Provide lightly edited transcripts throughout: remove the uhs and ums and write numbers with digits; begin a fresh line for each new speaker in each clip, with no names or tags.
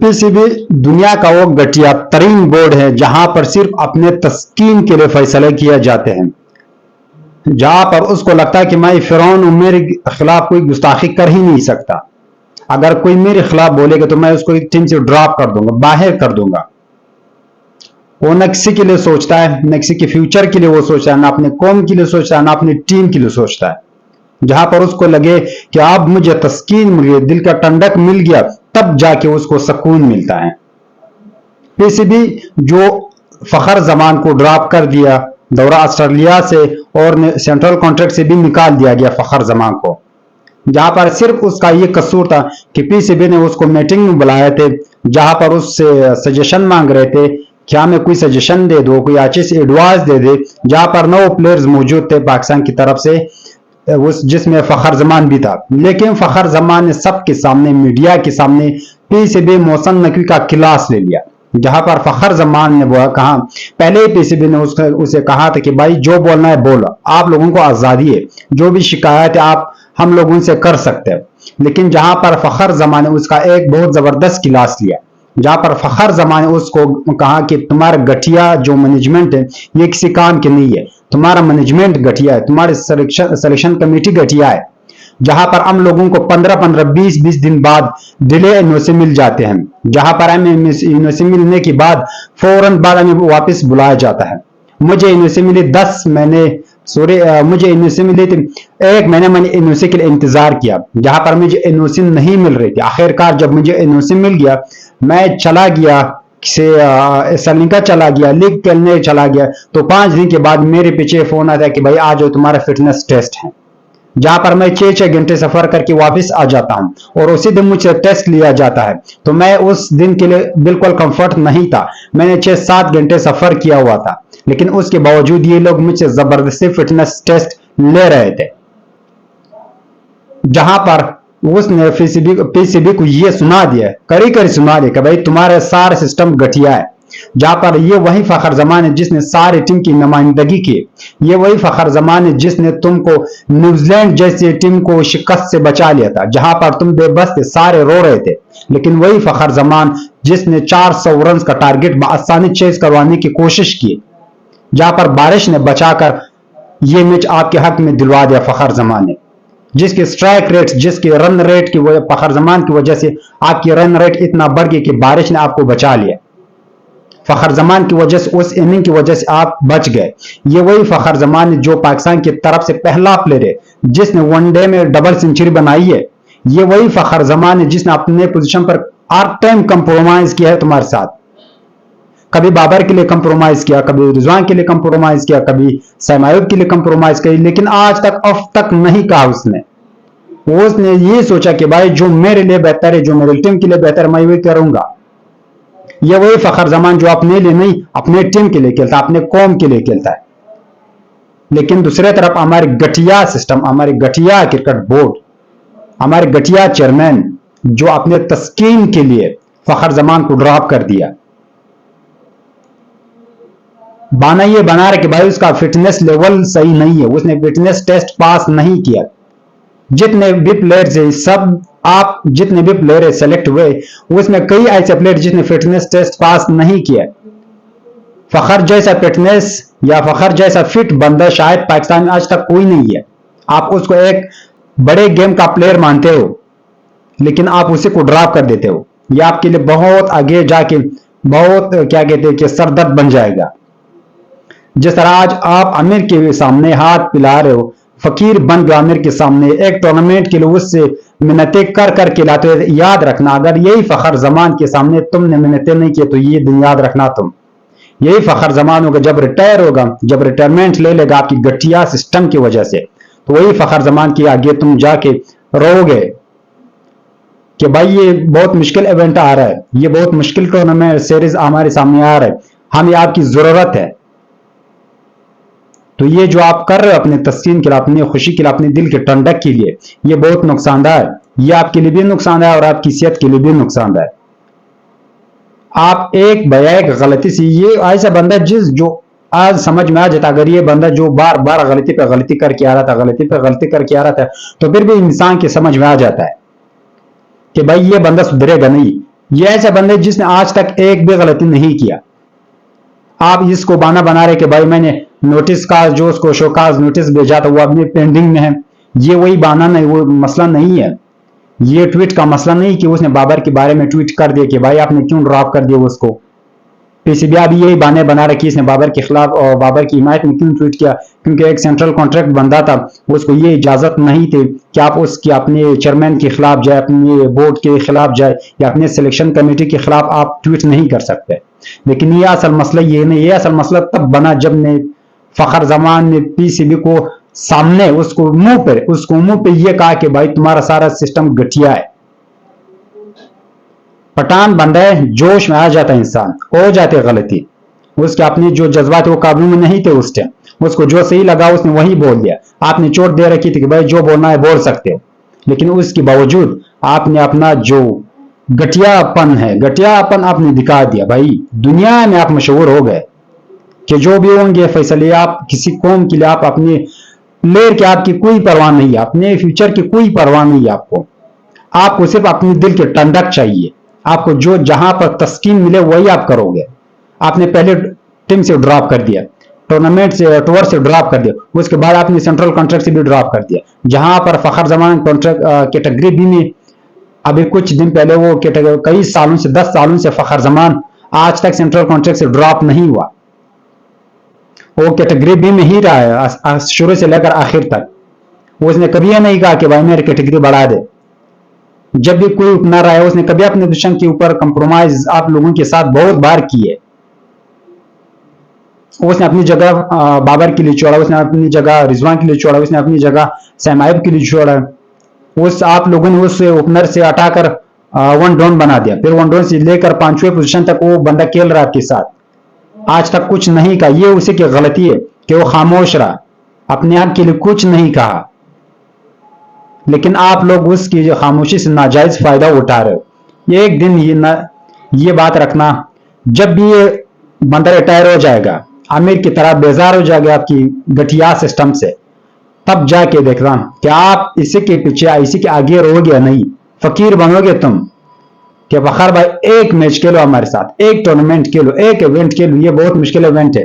PCB दुनिया का वो घटिया तरीन बोर्ड है जहां पर सिर्फ अपने तस्कीन के लिए फैसले किए जाते हैं, जहां पर उसको लगता है कि मैं फिरौन हूं, मेरे खिलाफ कोई गुस्ताखी कर ही नहीं सकता। अगर कोई मेरे खिलाफ बोलेगा तो मैं उसको एक टीम से ड्रॉप कर दूंगा, बाहर कर दूंगा। वो न किसी के लिए सोचता है, न किसी के फ्यूचर के लिए वो सोचता है, ना अपने कौम के लिए सोचता है, ना अपनी टीम के लिए सोचता है। जहां पर उसको लगे कि अब मुझे तस्कीन मिल गई, दिल का ठंडक मिल गया, तब जाके उसको सुकून मिलता है। पीसीबी जो फखर जमान को ड्रॉप कर दिया दौरा ऑस्ट्रेलिया से, और सेंट्रल कॉन्ट्रैक्ट से भी निकाल दिया गया फखर जमान को, जहां पर सिर्फ उसका ये कसूर था कि पीसीबी ने उसको मीटिंग में बुलाए थे, जहां पर उससे सजेशन मांग रहे थे कि हमें कोई सजेशन दे दो, कोई अच्छी सी एडवाइस दे दे, जहां पर 9 प्लेयर्स मौजूद थे पाकिस्तान की तरफ से, उस जिसमें फखर जमान भी था। लेकिन फखर जमान ने सबके सामने, मीडिया के सामने पीसीबी मोहसिन नकवी का क्लास ले लिया, जहां पर फखर जमान ने वो कहा, पहले ही पीसीबी ने उसे कहा था कि भाई जो बोलना है बोलो, आप लोगों को आजादी है, जो भी शिकायत है आप हम लोग उनसे कर सकते हैं। लेकिन जहां पर फखर जमान ने उसका एक बहुत जबरदस्त क्लास लिया, जहां पर फखर जमान ने उसको कहा कि तुम्हारा घटिया जो मैनेजमेंट है ये किसी काम के नहीं है, तुम्हारा मैनेजमेंट घटिया है, तुम्हारी सिलेक्शन कमेटी घटिया है। जहां पर हम लोगों को 15-15, 20-20 दिन बाद डिले एनओसी मिल जाते हैं, जहां पर हमें एनओसी मिलने के बाद फौरन बाद हमें वापस बुलाया जाता है। मुझे एनओसी मिली 10 महीने, मुझे एनओसी मिली थी 1 महीने, मैंने एनओसी के लिए इंतजार किया, जहां पर मुझे एनओसी नहीं मिल रही थी। आखिरकार जब मुझे एनओसी मिल गया, मैं चला गया से सलिंका चला गया, लीग खेलने चला गया, तो 5 दिन के बाद मेरे पीछे फोन आता है कि भाई आज तुम्हारा फिटनेस टेस्ट है, जहां पर मैं 6-6 घंटे सफर करके वापस आ जाता हूं और उसी दिन मुझसे टेस्ट लिया जाता है। तो मैं उस दिन के लिए बिल्कुल कंफर्ट नहीं था, मैंने 6-7 घंटे सफर किया हुआ था, लेकिन उसके बावजूद ये लोग मुझसे जबरदस्ती फिटनेस टेस्ट ले रहे थे, जहां पर उसने पीसीबी को ये सुना दिया, करी सुना दिया कि भाई तुम्हारा सारा सिस्टम घटिया है। जहां पर ये वही फखर जमान है जिसने सारी टीम की नुमाइंदगी की, ये वही फखर जमान है जिसने तुमको न्यूजीलैंड जैसी टीम को शिकस्त से बचा लिया था, जहां पर तुम बेबस थे, सारे रो रहे थे। लेकिन वही फखर जमान जिसने 400 रन का टारगेट आसानी चेज करवाने की कोशिश की, जहां पर बारिश ने बचाकर यह मैच आपके हक में दिलवा दिया फखर जमान ने, जिसके स्ट्राइक रेट, जिसके रन रेट की वजह, फखर जमान की वजह से आपकी रन रेट इतना बढ़ गई कि बारिश ने आपको बचा लिया। फखर जमान की वजह से, उस इनिंग की वजह से आप बच गए। ये वही फखर जमान है जो पाकिस्तान की तरफ से पहला प्लेयर है जिसने वनडे में डबल सेंचुरी बनाई है। ये वही फखर जमान है जिसने अपने पोजीशन पर हर टाइम कंप्रोमाइज किया है तुम्हारे साथ। कभी बाबर के लिए कंप्रोमाइज किया, कभी रिजवान के लिए कंप्रोमाइज किया, कभी सैमायुब के लिए कंप्रोमाइज किया, लेकिन आज तक अब तक नहीं कहा उसने ये सोचा कि भाई जो मेरे लिए बेहतर है, जो मेरी टीम के लिए बेहतर है, मैं वही करूंगा। ये वही फखर जमान जो अपने लिए नहीं, अपने टीम के लिए खेलता, अपने कौम के लिए खेलता है। लेकिन दूसरी तरफ हमारे घटिया सिस्टम, हमारे घटिया क्रिकेट बोर्ड, हमारे घटिया चेयरमैन जो अपने तस्कीन के लिए फखर जमान को ड्रॉप कर दिया। बहाना ये बना रहे कि भाई उसका फिटनेस लेवल सही नहीं है, उसने फिटनेस टेस्ट पास नहीं किया। जितने भी प्लेयर्स है, सब आप जितने भी प्लेयर सेलेक्ट हुए, उसमें कई ऐसे प्लेयर जिसने फिटनेस टेस्ट पास नहीं किया। फखर जैसा फिटनेस या फखर जैसा फिट बंदा शायद पाकिस्तान में आज तक कोई नहीं है। आप उसको एक बड़े गेम का प्लेयर मानते हो, लेकिन आप उसी को ड्रॉप कर देते हो। यह आपके लिए बहुत आगे जाके बहुत क्या कहते हैं कि सरदर्द बन जाएगा। जिस तरह आज आप आमिर के सामने हाथ पिला रहे हो, फकीर बन गया आमिर के सामने, एक टूर्नामेंट के लिए उससे मिन्नतें कर करके लाते हो। याद रखना, अगर यही फखर जमान के सामने तुमने मिन्नतें नहीं की तो ये दिन याद रखना, तुम यही फखर जमान होगा जब रिटायर होगा, जब रिटायरमेंट ले लेगा आपकी घटिया सिस्टम की वजह से, तो वही फखर जमान के आगे तुम जाके रोगे कि भाई ये बहुत मुश्किल इवेंट आ रहा है, ये बहुत मुश्किल टूर्नामेंट सीरीज हमारे सामने आ रहा है, हमें आपकी जरूरत है। तो ये जो आप कर रहे हो अपने तस्कीन के लिए, अपनी खुशी के लिए, अपने दिल के ठंडक के लिए, ये बहुत नुकसानदायक है। ये आपके लिए भी नुकसानदायक है और आपकी सेहत के लिए भी नुकसानदायक। आप एक बया एक गलती से, ये ऐसा बंदा जो आज समझ में आ जाता, अगर ये बंदा जो बार बार गलती पे गलती करके आ रहा था, गलती पे गलती करके आ रहा था, तो फिर भी इंसान के समझ में आ जाता है कि भाई ये बंदा सुधरेगा नहीं, یہ ایسا بندے جس نے آج تک ایک بھی غلطی نہیں کیا. آپ اس کو بہانہ بنا رہے کہ بھائی میں نے نوٹس کا جو اس کو شوکاز نوٹس بھیجا تھا وہ اپنے پینڈنگ میں ہے. یہ وہی بہانہ نہیں، وہ مسئلہ نہیں ہے. یہ ٹویٹ کا مسئلہ نہیں کہ اس نے بابر کے بارے میں ٹویٹ کر دیا کہ بھائی آپ نے کیوں ڈراپ کر دیا اس کو. پی سی بی ابھی یہی بہانے بنا رکھی اس نے بابر کے خلاف اور بابر کی حمایت میں کیوں ٹویٹ کیا، کیونکہ ایک سینٹرل کانٹریکٹ بندہ تھا، اس کو یہ اجازت نہیں تھی کہ آپ اس کی اپنے چیئرمین کے خلاف جائے، اپنے بورڈ کے خلاف جائے یا اپنے سلیکشن کمیٹی کے خلاف آپ ٹویٹ نہیں کر سکتے. لیکن یہ اصل مسئلہ یہ نہیں، یہ اصل مسئلہ تب بنا جب نے فخر زمان نے پی سی بی کو سامنے اس کو منہ پہ یہ کہا کہ بھائی تمہارا سارا سسٹم گٹھیا ہے. پٹھان بندہ ہے، جوش میں آ جاتا ہے انسان، ہو جاتے غلطی. اس کے اپنے جو جذبات وہ قابو میں نہیں تھے اس ٹائم، اس کو جو صحیح لگا اس نے وہی بول دیا. آپ نے چوٹ دے رکھی تھی کہ بھائی جو بولنا ہے بول سکتے ہو، لیکن اس کے باوجود آپ نے اپنا جو گٹیا پن آپ نے دکھا دیا. بھائی دنیا میں آپ مشہور ہو گئے کہ جو بھی ہوں گے فیصلے آپ کسی قوم کے لیے، آپ اپنے پلیئر کی آپ کی کوئی پرواہ نہیں ہے، اپنے فیوچر کی کوئی پرواہ نہیں ہے. آپ کو صرف اپنے دل کے ٹھنڈک چاہیے. آپ کو جو جہاں پر تسکین ملے وہی آپ کرو گے. آپ نے پہلے ٹیم سے ڈراپ کر دیا، ٹورنامنٹ سے ٹور سے ڈراپ کر دیا، اس کے بعد آپ نے سینٹرل کانٹریکٹ سے بھی ڈراپ کر دیا. جہاں پر فخر زمان کیٹیگری بی میں ابھی کچھ دن پہلے وہ کئی سالوں سے 10 سالوں سے فخر زمان آج تک سینٹرل کانٹریکٹ سے ڈراپ نہیں ہوا. وہ کیٹیگری بی میں ہی رہا ہے شروع سے لے کر آخر تک. اس نے کبھی یہ نہیں کہا کہ بھائی میری کیٹیگری بڑھا دے. جب بھی کوئی اپنا رہا ہے اس نے کبھی اپنے دشمن کے اوپر کمپرومائز آپ لوگوں کے ساتھ بہت بار کی ہے. اس نے اپنی جگہ بابر کے لیے چھوڑا، اس نے اپنی جگہ رضوان کے لیے چھوڑا، اس نے اپنی جگہ سیمائب کے لیے چھوڑا. اس آپ لوگوں نے اس اوپنر سے ہٹا کر ون ڈاؤن بنا دیا، پھر ون ڈاؤن سے لے کر 5ویں پوزیشن تک وہ بندہ کھیل رہا آپ کے ساتھ. آج تک کچھ نہیں کہا. یہ اسی کی غلطی ہے کہ وہ خاموش رہا، اپنے آپ کے لیے کچھ نہیں کہا. لیکن آپ لوگ اس کی خاموشی سے ناجائز فائدہ اٹھا رہے ہو. ایک دن یہ بات رکھنا، جب بھی یہ بندہ ریٹائر ہو جائے گا، امیر کی طرح بیزار ہو جائے گا آپ کی گٹھیا سسٹم سے، تب جا کے دیکھنا کہ آپ اسی کے پیچھے اسی کے آگے رہو گے نہیں. فقیر بنو گے تم کہ فخر بھائی ایک میچ کھیلو ہمارے ساتھ، ایک ٹورنامنٹ کھیلو، ایک ایونٹ کھیلو. یہ بہت مشکل ایونٹ ہے.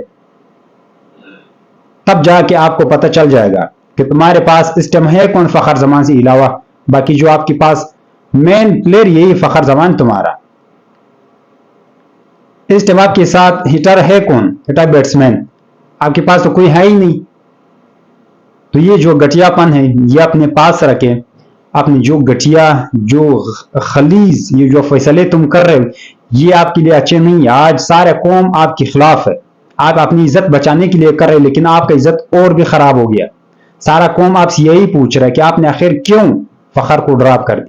تب جا کے آپ کو پتہ چل جائے گا کہ تمہارے پاس اس ٹائم ہے کون فخر زمان سے علاوہ. باقی جو آپ کے پاس مین پلیئر یہی فخر زمان تمہارا. اس ٹائم آپ کے ساتھ ہٹر ہے کون؟ ہٹر بیٹسمین آپ کے پاس تو کوئی ہے ہی نہیں. تو یہ جو گٹیا پن ہے یہ اپنے پاس رکھے. اپنی جو گٹیا، جو خلیز، یہ جو فیصلے تم کر رہے ہو یہ آپ کے لیے اچھے نہیں. آج سارے قوم آپ کے خلاف ہے. آپ اپنی عزت بچانے کے لیے کر رہے لیکن آپ کا عزت اور بھی خراب ہو گیا. سارا قوم آپ سے یہی پوچھ رہا ہے کہ آپ نے آخر کیوں فخر کو ڈراپ کر دیا.